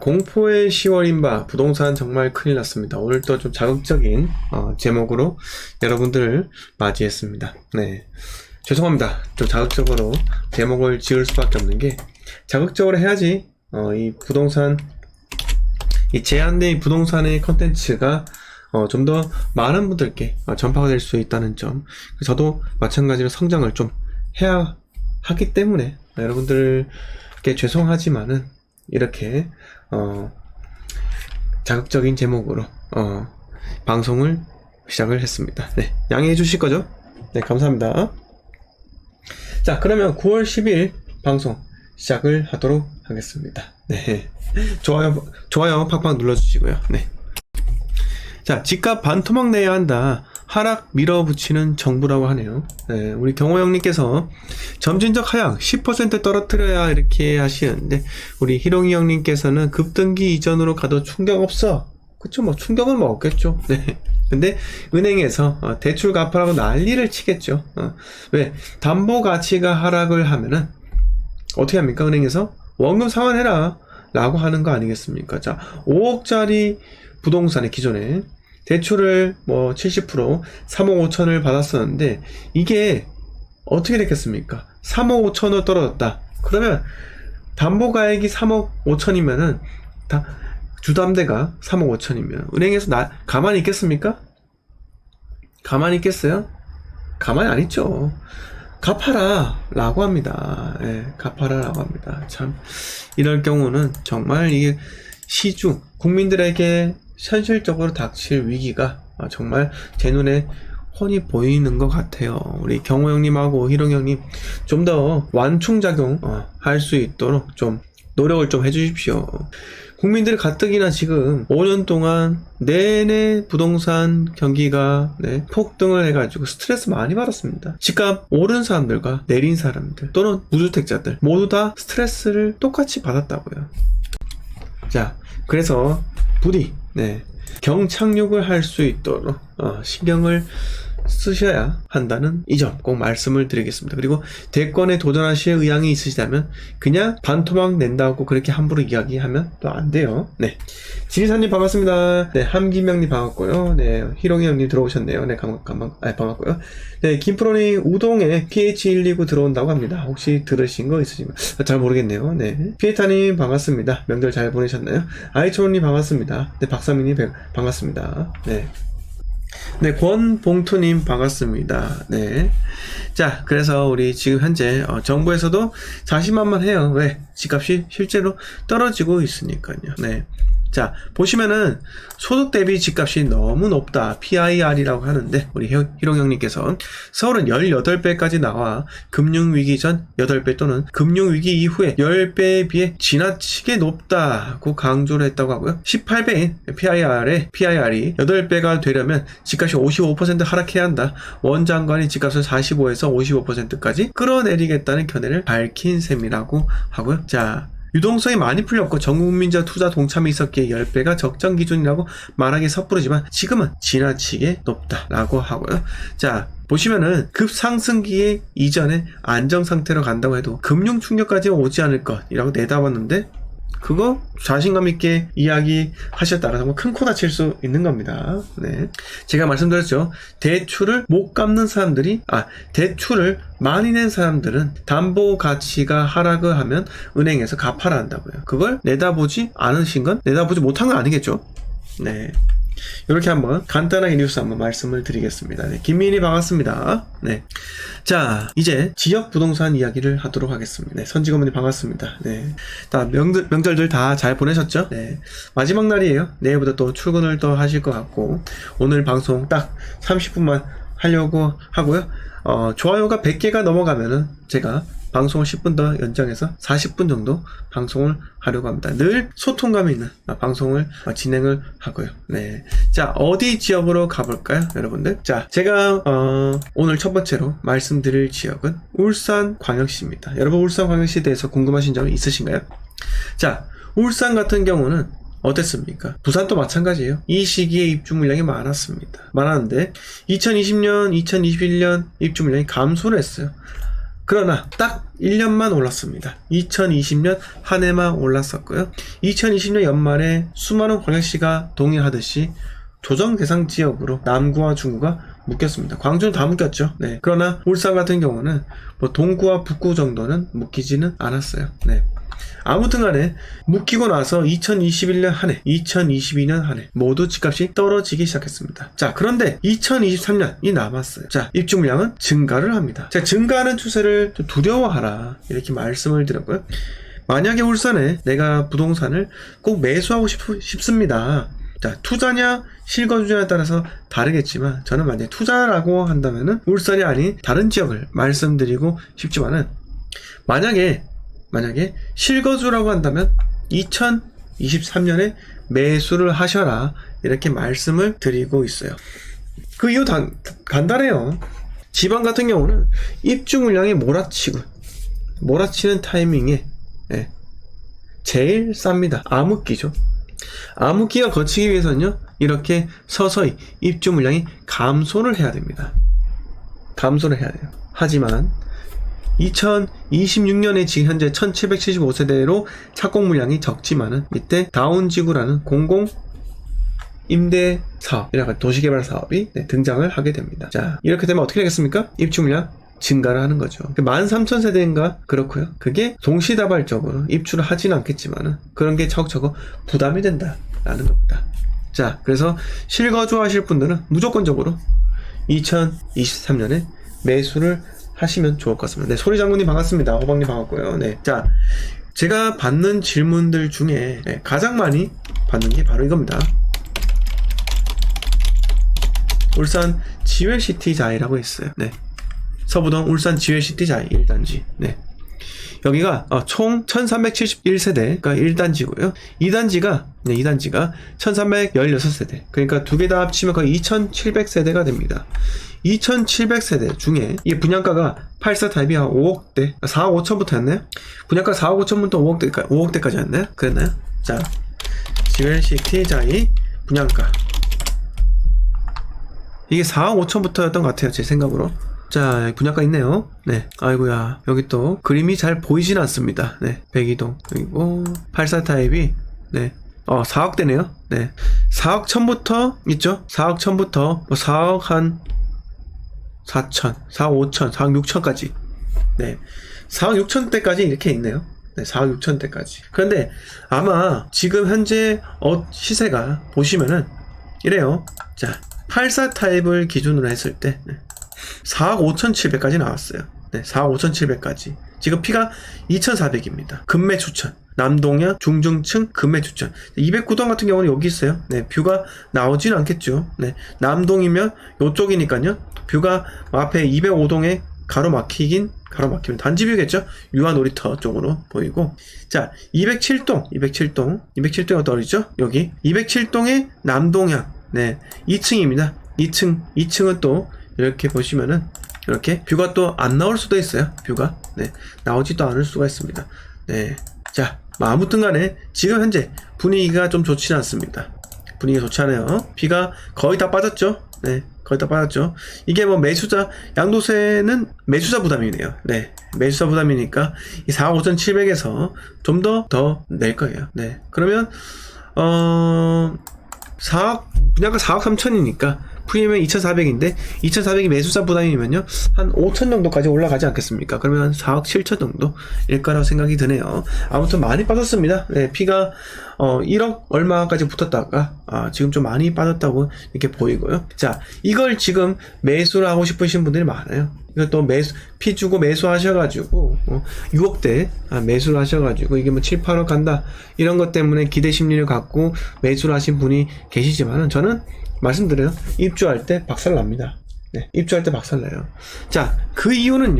공포의 10월인바 부동산 정말 큰일 났습니다. 오늘 또 좀 자극적인 제목으로 여러분들을 맞이했습니다. 네, 죄송합니다. 좀 자극적으로 제목을 지을 수밖에 없는 게, 자극적으로 해야지 이 부동산, 이 제한된 부동산의 컨텐츠가 좀 더 많은 분들께 전파가 될 수 있다는 점, 저도 마찬가지로 성장을 좀 해야 하기 때문에 여러분들께 죄송하지만은 이렇게 자극적인 제목으로 방송을 시작을 했습니다. 네, 양해해 주실 거죠? 네, 감사합니다. 자, 그러면 9월 10일 방송 시작을 하도록 하겠습니다. 네, 좋아요 팍팍 눌러주시고요. 네. 자, 집값 반토막 내야 한다. 하락 밀어붙이는 정부라고 하네요. 네, 우리 경호 형님께서 점진적 하향 10% 떨어뜨려야 이렇게 하시는데, 우리 희롱이 형님께서는 급등기 이전으로 가도 충격 없어. 그쵸, 뭐 충격은 뭐 없겠죠. 네. 근데 은행에서 대출 갚으라고 난리를 치겠죠. 왜? 담보 가치가 하락을 하면은 어떻게 합니까? 은행에서 원금 상환해라 라고 하는 거 아니겠습니까? 자, 5억짜리 부동산에 기존에 대출을 뭐 70% 3억 5천을 받았었는데, 이게 어떻게 됐겠습니까? 3억 5천으로 떨어졌다. 그러면 담보가액이 3억 5천이면은 주담대가 3억 5천이면 은행에서 가만히 있겠습니까? 가만히 있겠어요? 가만히 안 있죠. 갚아라 라고 합니다. 예, 갚아라 라고 합니다. 참, 이럴 경우는 정말 이게 시중 국민들에게 현실적으로 닥칠 위기가 정말 제 눈에 훤히 보이는 것 같아요. 우리 경호 형님하고 희롱 형님 좀 더 완충작용 할 수 있도록 좀 노력을 좀 해주십시오. 국민들이 가뜩이나 지금 5년 동안 내내 부동산 경기가 폭등을 해가지고 스트레스 많이 받았습니다. 집값 오른 사람들과 내린 사람들 또는 무주택자들 모두 다 스트레스를 똑같이 받았다고요. 자, 그래서 부디 경착륙을 할 수 있도록 신경을 쓰셔야 한다는 이 점 꼭 말씀을 드리겠습니다. 그리고 대권에 도전하실 의향이 있으시다면 그냥 반토막 낸다고 그렇게 함부로 이야기하면 또 안 돼요. 네, 지리사님 반갑습니다. 네, 함기명님 반갑고요. 네, 희롱이 형님 들어오셨네요. 네, 반갑고요. 네, 김프로님 우동에 PH129 들어온다고 합니다. 혹시 들으신 거 있으신가요? 잘 모르겠네요. 네, 피에타님 반갑습니다. 명절 잘 보내셨나요? 아이초님 반갑습니다. 네, 박사민님 반갑습니다. 네, 권봉투님 반갑습니다. 네. 자, 그래서 우리 지금 현재 정부에서도 자신만만해요. 왜? 집값이 실제로 떨어지고 있으니까요. 네. 자, 보시면은 소득 대비 집값이 너무 높다, PIR이라고 하는데, 우리 희롱 형님께서 서울은 18배까지 나와 금융위기 전 8배 또는 금융위기 이후에 10배에 비해 지나치게 높다고 강조를 했다고 하고요. 18배인 PIR이 8배가 되려면 집값이 55% 하락해야 한다. 원 장관이 집값을 45에서 55%까지 끌어내리겠다는 견해를 밝힌 셈이라고 하고요. 자, 유동성이 많이 풀렸고 전국민적 투자 동참이 있었기에 10배가 적정 기준이라고 말하기 섣부르지만 지금은 지나치게 높다라고 하고요. 자, 보시면은 급상승기에 이전에 안정상태로 간다고 해도 금융 충격까지는 오지 않을 것이라고 내다봤는데, 그거 자신감 있게 이야기하셨다라 정말 큰 코 다칠 수 있는 겁니다. 네, 제가 말씀드렸죠. 대출을 못 갚는 사람들이, 대출을 많이 낸 사람들은 담보 가치가 하락을 하면 은행에서 갚아라 한다고요. 그걸 내다보지 않으신 건 내다보지 못한 건 아니겠죠. 네, 이렇게 한번 간단하게 뉴스 한번 말씀을 드리겠습니다. 네, 김민희 반갑습니다. 네, 자, 이제 지역 부동산 이야기를 하도록 하겠습니다. 네, 선지검님 반갑습니다. 네, 다 명절들 다 잘 보내셨죠? 네, 마지막 날이에요. 내일부터 또 출근을 또 하실 것 같고, 오늘 방송 딱 30분만 하려고 하고요. 좋아요가 100개가 넘어가면은 제가 방송을 10분 더 연장해서 40분 정도 방송을 하려고 합니다. 늘 소통감 있는 방송을 진행을 하고요. 네, 자, 어디 지역으로 가볼까요, 여러분들? 자, 제가 오늘 첫 번째로 말씀드릴 지역은 울산광역시입니다. 여러분, 울산광역시에 대해서 궁금하신 점 있으신가요? 자, 울산 같은 경우는 어땠습니까? 부산도 마찬가지예요. 이 시기에 입주 물량이 많았는데 2020년, 2021년 입주 물량이 감소를 했어요. 그러나 딱 1년만 올랐습니다. 2020년 한 해만 올랐었고요. 2020년 연말에 수많은 광역시가 동의하듯이 조정 대상 지역으로 남구와 중구가 묶였습니다. 광주는 다 묶였죠. 네. 그러나 울산 같은 경우는 뭐 동구와 북구 정도는 묶이지는 않았어요. 네. 아무튼 간에 묶이고 나서 2021년 한 해, 2022년 한 해 모두 집값이 떨어지기 시작했습니다. 자, 그런데 2023년이 남았어요. 자, 입주 물량은 증가를 합니다. 자, 증가하는 추세를 좀 두려워하라 이렇게 말씀을 드렸고요. 만약에 울산에 내가 부동산을 꼭 매수하고 싶습니다. 자, 투자냐 실거주냐에 따라서 다르겠지만 저는 만약에 투자라고 한다면은 울산이 아닌 다른 지역을 말씀드리고 싶지만은 만약에 실거주라고 한다면 2023년에 매수를 하셔라 이렇게 말씀을 드리고 있어요. 그 이유 간단해요. 지방 같은 경우는 입주 물량이 몰아치는 타이밍에 제일 쌉니다. 암흑기죠. 암흑기가 거치기 위해서는요 이렇게 서서히 입주 물량이 감소를 해야 됩니다. 감소를 해야 돼요. 하지만 2026년에 지금 현재 1775세대로 착공 물량이 적지만은 이때 다운지구라는 공공 임대 사업, 이라고 도시개발 사업이 등장을 하게 됩니다. 자, 이렇게 되면 어떻게 되겠습니까? 입주 물량 증가를 하는 거죠. 13,000세대인가 그렇고요. 그게 동시다발적으로 입주를 하지는 않겠지만은 그런 게 적어도 부담이 된다라는 겁니다. 자, 그래서 실거주 하실 분들은 무조건적으로 2023년에 매수를 하시면 좋을 것 같습니다. 네, 소리장군님 반갑습니다. 호박님 반갑고요. 네, 자, 제가 받는 질문들 중에 가장 많이 받는 게 바로 이겁니다. 울산 지웰시티 자이라고 있어요. 네, 서부동 울산 지웰시티 자이 1단지. 네, 여기가 총 1371세대가 1단지고요. 2단지가 1316세대. 그러니까 두 개 다 합치면 거의 2700세대가 됩니다. 2700세대 중에 이 분양가가 84 타입이 한 5억대, 4억 5천부터 였나요? 분양가 4억 5천부터 5억대까지 였나요? 그랬나요? 자, 지웰시티 자이 분양가 이게 4억 5천부터였던 것 같아요, 제 생각으로. 자, 분양가 있네요. 네, 아이고야, 여기 또 그림이 잘 보이진 않습니다. 네, 백이동 그리고 84 타입이 4억대네요. 네, 4억 1천부터 있죠. 4억 1천부터 뭐 4억 한 4천, 4억 5천, 4억 6천까지. 네, 4억 6천대까지 이렇게 있네요. 네, 4억 6천대까지. 그런데 아마 지금 현재 시세가 보시면은 이래요. 자, 84 타입을 기준으로 했을 때 4억 5,700까지 나왔어요. 네, 4억 5,700까지. 지금 피가 2,400입니다. 금매 추천. 남동야 중증층 금매 추천. 209동 같은 경우는 여기 있어요. 네, 뷰가 나오지는 않겠죠. 네, 남동이면 요쪽이니까요. 뷰가 앞에 205동에 가로막히면 단지 뷰겠죠. 유아 놀이터 쪽으로 보이고. 자, 207동이 어디죠? 여기 207동의 남동향. 네, 2층입니다. 2층은 또 이렇게 보시면은 이렇게 뷰가 또 안 나올 수도 있어요. 뷰가 나오지도 않을 수가 있습니다. 네, 자, 아무튼 간에 지금 현재 분위기가 좀 좋지는 않습니다. 분위기가 좋지 않아요. 비가 거의 다 빠졌죠. 네, 거의 다 빠졌죠. 이게 뭐 양도세는 매수자 부담이네요. 네, 매수자 부담이니까 이 4억 5,700에서 좀 더 낼 거예요. 네, 그러면 분양가 4억 3천이니까 프리미엄 2,400인데 2,400이 매수자 부담이면요 한 5천 정도까지 올라가지 않겠습니까? 그러면 한 4억 7천 정도일 거라고 생각이 드네요. 아무튼 많이 빠졌습니다. 네, 피가 1억 얼마까지 붙었다가 지금 좀 많이 빠졌다고 이렇게 보이고요. 자, 이걸 지금 매수를 하고 싶으신 분들이 많아요. 이것도 피 주고 매수하셔가지고 6억대 매수를 하셔가지고 이게 뭐 7, 8억 간다 이런 것 때문에 기대 심리를 갖고 매수를 하신 분이 계시지만은 저는 말씀드려요. 입주할 때 박살납니다. 네, 입주할 때 박살나요. 자, 그 이유는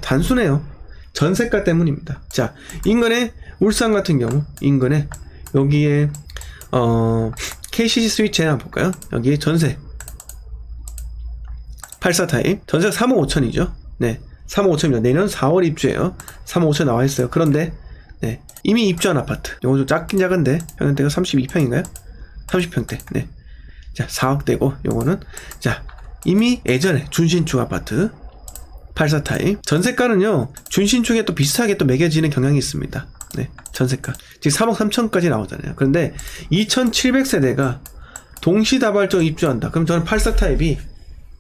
단순해요. 전세가 때문입니다. 자, 인근에 울산 같은 경우 인근에 여기에 KCC 스위치에 한번 볼까요? 여기에 전세 84 타입 전세가 3억 5천이죠. 네, 3억 5천입니다. 내년 4월 입주예요. 3억 5천 나와 있어요. 그런데 네, 이미 입주한 아파트. 요거 좀 작긴 작은데 평형대가 32평인가요? 30평대. 네. 자, 4억대고 요거는 자, 이미 예전에 준신축 아파트 84 타입. 전세가는요, 준신축에 또 비슷하게 또 매겨지는 경향이 있습니다. 네, 전세가. 지금 3억 3천까지 나오잖아요. 그런데 2700세대가 동시다발적 입주한다. 그럼 저는 84 타입이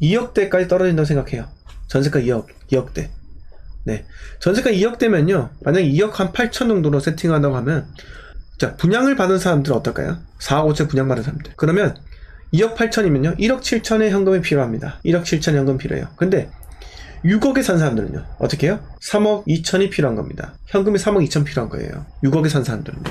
2억대까지 떨어진다고 생각해요. 전세가 2억대. 네. 전세가 2억대면요, 만약에 2억 한 8천 정도로 세팅한다고 하면, 자, 분양을 받은 사람들은 어떨까요? 4억 5천 분양받은 사람들. 그러면 2억 8천이면요, 1억 7천의 현금이 필요합니다. 1억 7천의 현금 필요해요. 근데 6억에 산 사람들은요, 어떻게 해요? 3억 2천이 필요한 겁니다. 현금이 3억 2천 필요한 거예요. 6억에 산 사람들은요.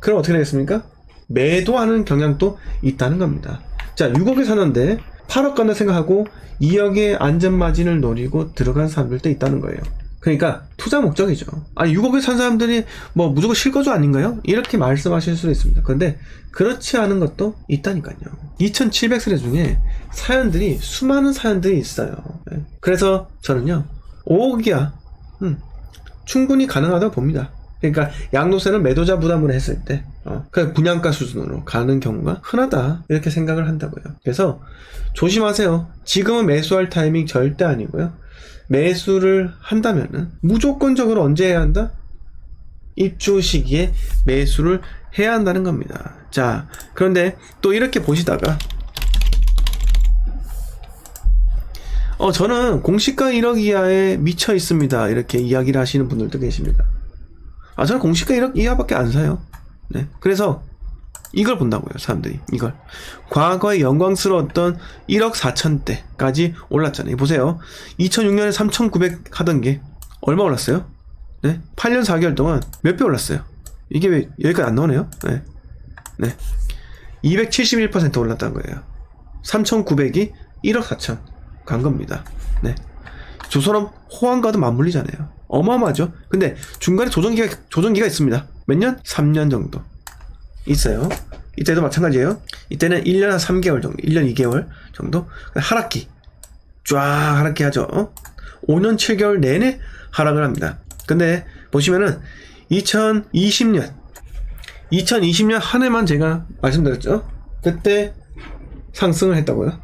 그럼 어떻게 되겠습니까? 매도하는 경향도 있다는 겁니다. 자, 6억에 사는데 8억 간다 생각하고 2억의 안전마진을 노리고 들어간 사람들도 있다는 거예요. 그러니까 투자 목적이죠. 아니, 6억에 산 사람들이 뭐 무조건 실거주 아닌가요? 이렇게 말씀하실 수도 있습니다. 그런데 그렇지 않은 것도 있다니까요. 2700세대 중에 사연들이, 수많은 사연들이 있어요. 그래서 저는요, 5억이야 충분히 가능하다고 봅니다. 그러니까 양도세는 매도자 부담으로 했을 때 그냥 분양가 수준으로 가는 경우가 흔하다, 이렇게 생각을 한다고요. 그래서 조심하세요. 지금은 매수할 타이밍 절대 아니고요. 매수를 한다면은 무조건적으로 언제 해야 한다? 입주 시기에 매수를 해야 한다는 겁니다. 자, 그런데 또 이렇게 보시다가 저는 공시가 1억 이하에 미쳐 있습니다, 이렇게 이야기를 하시는 분들도 계십니다. 저는 공시가 1억 이하밖에 안 사요. 네. 그래서 이걸 본다고요, 사람들이. 이걸. 과거에 영광스러웠던 1억 4천대까지 올랐잖아요. 보세요. 2006년에 3,900 하던 게 얼마 올랐어요? 네. 8년 4개월 동안 몇 배 올랐어요? 이게 왜 여기까지 안 나오네요? 네. 네. 271% 올랐다는 거예요. 3,900이 1억 4천 간 겁니다. 네. 조선업 호황과도 맞물리잖아요. 어마어마하죠? 근데 중간에 조정기가 있습니다. 몇 년? 3년 정도 있어요. 이때도 마찬가지예요. 이때는 1년 한 3개월 정도, 1년 2개월 정도 하락기, 쫙 하락기 하죠. 5년 7개월 내내 하락을 합니다. 근데 보시면은 2020년 한 해만 제가 말씀드렸죠. 그때 상승을 했다고요.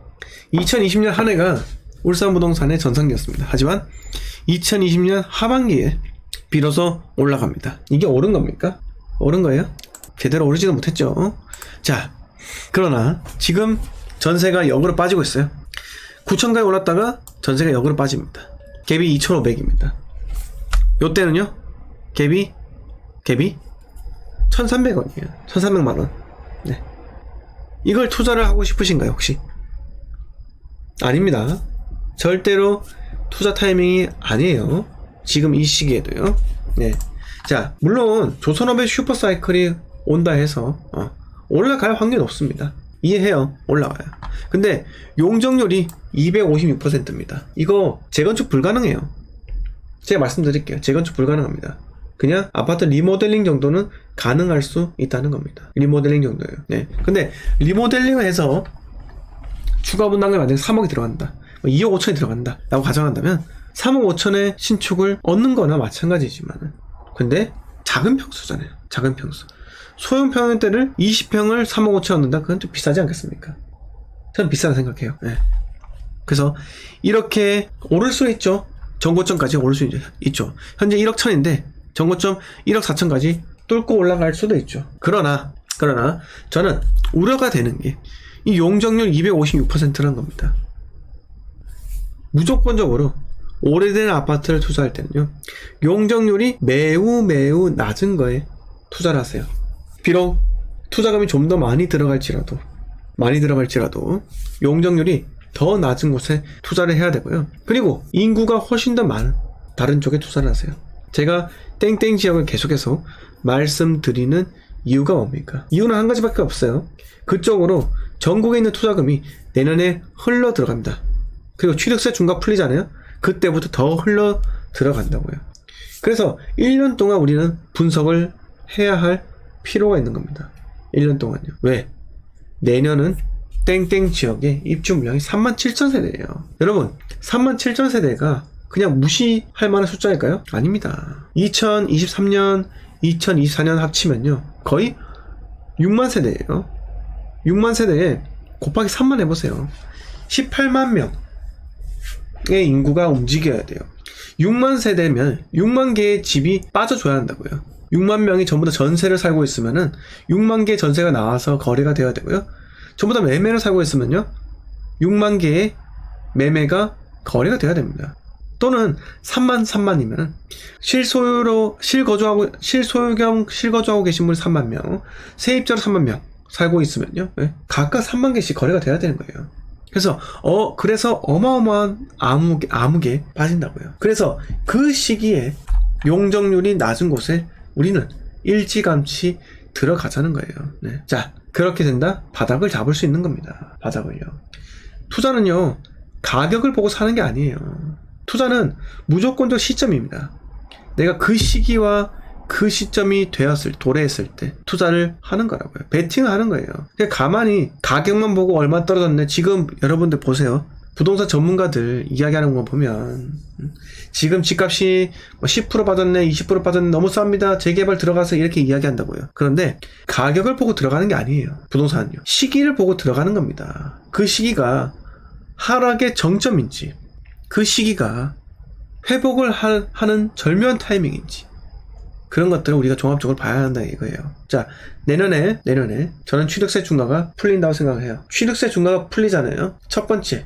2020년 한 해가 울산부동산의 전성기였습니다. 하지만 2020년 하반기에 비로소 올라갑니다. 이게 오른 겁니까? 오른 거예요? 제대로 오르지도 못했죠. 자, 그러나 지금 전세가 역으로 빠지고 있어요. 9천가에 올랐다가 전세가 역으로 빠집니다. 갭이 2,500입니다. 요때는요, 갭이 1,300원이에요. 1,300만원. 네. 이걸 투자를 하고 싶으신가요, 혹시? 아닙니다. 절대로 투자 타이밍이 아니에요. 지금 이 시기에도요. 네. 자, 물론 조선업의 슈퍼사이클이 온다 해서 올라갈 확률이 높습니다. 이해해요. 올라와요. 근데 용적률이 256%입니다. 이거 재건축 불가능해요. 제가 말씀드릴게요. 재건축 불가능합니다. 그냥 아파트 리모델링 정도는 가능할 수 있다는 겁니다. 리모델링 정도예요. 네. 근데 리모델링을 해서 추가 분담금이 만약에 3억이 들어간다, 2억 5천이 들어간다 라고 가정한다면 3억 5천의 신축을 얻는 거나 마찬가지지만, 근데 작은 평수잖아요. 작은 평수. 소형 평형대를 20평을 3억 5천 얻는다? 그건 좀 비싸지 않겠습니까? 저는 비싸다 생각해요. 네. 그래서 이렇게 오를 수 있죠. 전고점까지 오를 수 있죠. 현재 1억 천인데 전고점 1억 4천까지 뚫고 올라갈 수도 있죠. 그러나 저는 우려가 되는 게 이 용적률 256%라는 겁니다. 무조건적으로 오래된 아파트를 투자할 때는요, 용적률이 매우 낮은 거에 투자를 하세요. 비록 투자금이 좀 더 많이 들어갈지라도 용적률이 더 낮은 곳에 투자를 해야 되고요. 그리고 인구가 훨씬 더 많은 다른 쪽에 투자를 하세요. 제가 땡땡 지역을 계속해서 말씀드리는 이유가 뭡니까? 이유는 한 가지밖에 없어요. 그쪽으로 전국에 있는 투자금이 내년에 흘러 들어갑니다. 그리고 취득세 중과 풀리잖아요. 그때부터 더 흘러 들어간다고요. 그래서 1년 동안 우리는 분석을 해야 할 필요가 있는 겁니다. 1년 동안요. 왜? 내년은 땡땡 지역의 입주 물량이 37,000세대예요. 여러분, 37,000세대가 그냥 무시할 만한 숫자일까요? 아닙니다. 2023년, 2024년 합치면요, 거의 6만 세대예요. 6만 세대에 곱하기 3만 해보세요. 18만 명. 인구가 움직여야 돼요. 6만 세대면 6만 개의 집이 빠져줘야 한다고요. 6만 명이 전부 다 전세를 살고 있으면은 6만 개의 전세가 나와서 거래가 되어야 되고요. 전부 다 매매를 살고 있으면요, 6만 개의 매매가 거래가 되어야 됩니다. 또는 3만이면 실거주하고 계신 분이 3만 명, 세입자로 3만 명 살고 있으면요, 각각 3만 개씩 거래가 돼야 되는 거예요. 그래서 어마어마한 암흑에 빠진다고요. 그래서 그 시기에 용적률이 낮은 곳에 우리는 일찌감치 들어가자는 거예요. 네. 자, 그렇게 된다? 바닥을 잡을 수 있는 겁니다. 바닥을요. 투자는요, 가격을 보고 사는 게 아니에요. 투자는 무조건적 시점입니다. 내가 그 시기와 그 시점이 도래했을 때 투자를 하는 거라고요. 베팅을 하는 거예요. 그냥 가만히 가격만 보고 얼마 떨어졌네. 지금 여러분들 보세요. 부동산 전문가들 이야기하는 거 보면 지금 집값이 10% 빠졌네, 20% 빠졌네, 너무 쌉니다, 재개발 들어가서 이렇게 이야기한다고요. 그런데 가격을 보고 들어가는 게 아니에요. 부동산은요, 시기를 보고 들어가는 겁니다. 그 시기가 하락의 정점인지, 그 시기가 회복을 하는 절묘한 타이밍인지, 그런 것들을 우리가 종합적으로 봐야 한다 이거예요. 자, 내년에 저는 취득세 중과가 풀린다고 생각을 해요. 취득세 중과가 풀리잖아요. 첫 번째,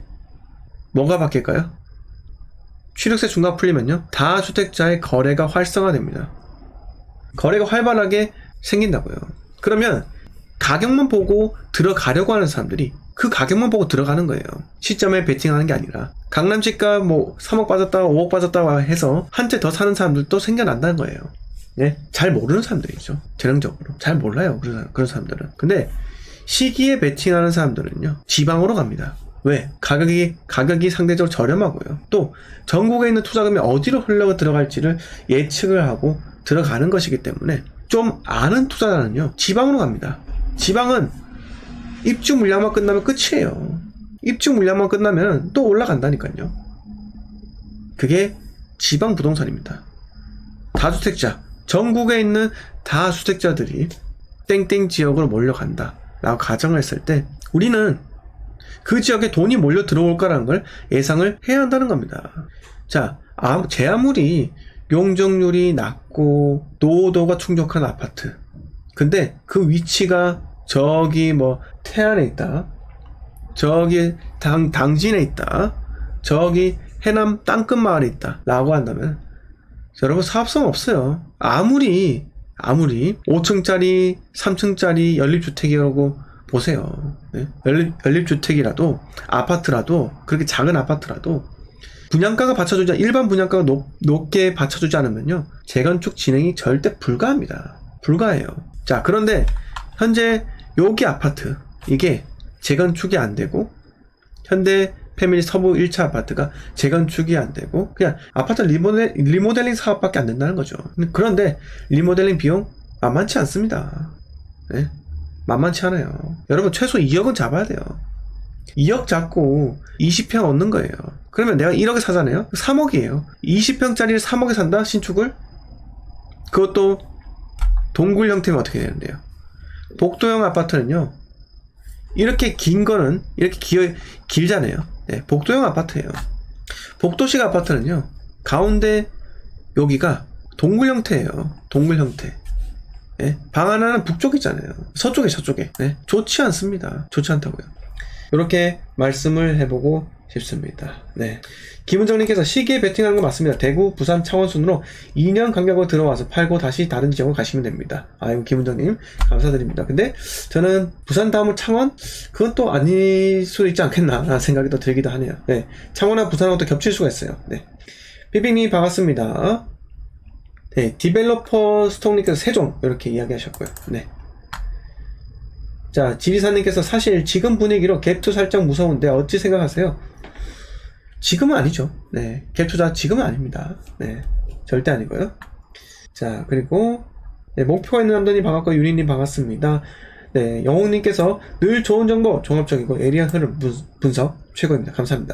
뭐가 바뀔까요? 취득세 중과가 풀리면요, 다주택자의 거래가 활성화됩니다. 거래가 활발하게 생긴다고요. 그러면 가격만 보고 들어가려고 하는 사람들이 그 가격만 보고 들어가는 거예요. 시점에 베팅하는 게 아니라. 강남집가 3억 빠졌다, 5억 빠졌다 해서 한 채 더 사는 사람들도 생겨난다는 거예요. 네? 잘 모르는 사람들이죠. 재량적으로. 잘 몰라요. 그런 사람들은. 근데 시기에 베팅하는 사람들은요, 지방으로 갑니다. 왜? 가격이 상대적으로 저렴하고요. 또 전국에 있는 투자금이 어디로 흘러 들어갈지를 예측을 하고 들어가는 것이기 때문에 좀 아는 투자자는요, 지방으로 갑니다. 지방은 입주 물량만 끝나면 끝이에요. 입주 물량만 끝나면 또 올라간다니까요. 그게 지방 부동산입니다. 다주택자, 전국에 있는 다주택자들이 땡땡 지역으로 몰려간다 라고 가정을 했을 때 우리는 그 지역에 돈이 몰려 들어올 거라는 걸 예상을 해야 한다는 겁니다. 자, 제 아무리 용적률이 낮고 노후도가 충족한 아파트, 근데 그 위치가 저기 태안에 있다, 저기 당진에 있다, 저기 해남 땅끝 마을에 있다 라고 한다면 여러분, 사업성 없어요. 아무리 5층짜리 3층짜리 연립주택이라고 보세요. 네? 연립주택이라도, 아파트라도, 그렇게 작은 아파트라도 분양가가 일반 분양가가 높게 받쳐주지 않으면요, 재건축 진행이 절대 불가합니다. 불가해요. 자, 그런데 현재 여기 아파트, 이게 재건축이 안 되고, 현대 패밀리 서부 1차 아파트가 재건축이 안 되고 그냥 아파트 리모델링 사업밖에 안 된다는 거죠. 그런데 리모델링 비용 만만치 않습니다. 네? 만만치 않아요. 여러분, 최소 2억은 잡아야 돼요. 2억 잡고 20평 얻는 거예요. 그러면 내가 1억에 사잖아요. 3억이에요. 20평짜리를 3억에 산다? 신축을? 그것도 동굴 형태면 어떻게 되는데요? 복도형 아파트는요, 이렇게 긴 거는 이렇게 길잖아요. 네, 복도형 아파트예요. 복도식 아파트는요, 가운데 여기가 동굴 형태예요. 동굴 형태. 네, 방 하나는 북쪽이잖아요. 서쪽에. 네, 좋지 않습니다. 좋지 않다고요. 이렇게 말씀을 해보고 싶습니다. 네. 김은정님께서 시기에 베팅하는 거 맞습니다. 대구, 부산, 창원 순으로 2년 간격으로 들어와서 팔고 다시 다른 지역으로 가시면 됩니다. 아이고, 김은정님 감사드립니다. 근데 저는 부산 다음은 창원? 그건 또 아닐 수도 있지 않겠나 라는 생각이 또 들기도 하네요. 네. 창원과 부산하고 또 겹칠 수가 있어요. 네. 삐빅님 반갑습니다. 네. 디벨로퍼 스톡님께서 세종 이렇게 이야기하셨고요. 네. 자, 지리사님께서 사실 지금 분위기로 갭투 살짝 무서운데 어찌 생각하세요? 지금은 아니죠. 네, 갭투자 지금은 아닙니다. 네, 절대 아니고요. 자, 그리고 네, 목표가 있는 남자님 반갑고 윤희님 반갑습니다. 네, 영웅님께서 늘 좋은 정보, 종합적이고 예리한 흐름 분석 최고입니다. 감사합니다.